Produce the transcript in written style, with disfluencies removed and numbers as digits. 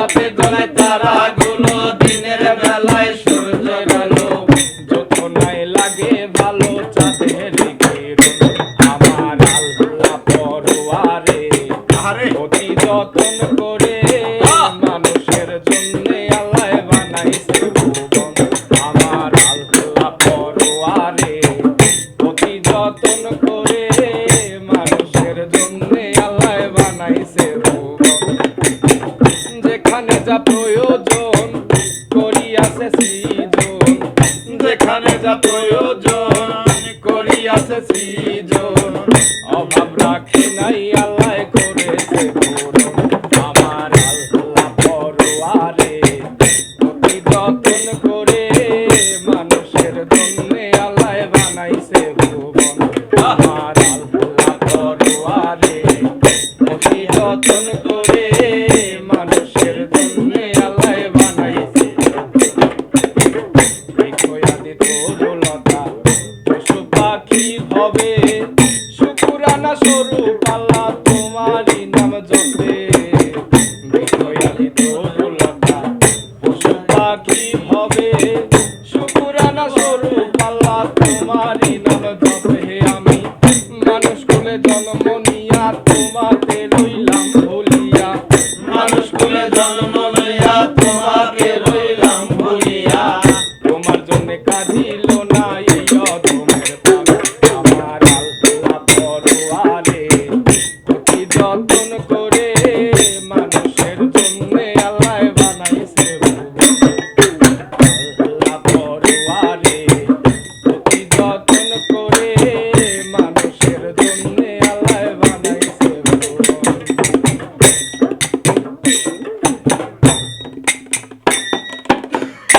রাতে জ্বলে তারাগুলো, দিনের বেলায় সূর্য গেলো। যতনায় লাগে ভালো চাঁদের কিরণ, আমার আল্লাহ পরোয়ারে অতি যতন করে মানুষের জন্যে আল্লাহ বানাইছে ভুবন। আমার আল্লাহ পরোয়ারে অতি যতন করে মানুষের জন্যে আল্লাহ বানাইছে ভুবন। যেখানে যা প্রয়োজন করিয়াছে সৃজন, যেখানে যা প্রয়োজন করিয়াছে সৃজন, অভাব রাখে নাই আল্লাহ করেছে পূরণ। আমার আল্লাহ পরোয়ারে অতি যতন করে মানুষের জন্যে আল্লাহ বানাইছে ভুবন। আমার আল্লাহ পরোয়ারে অতি যতন করে মানুষের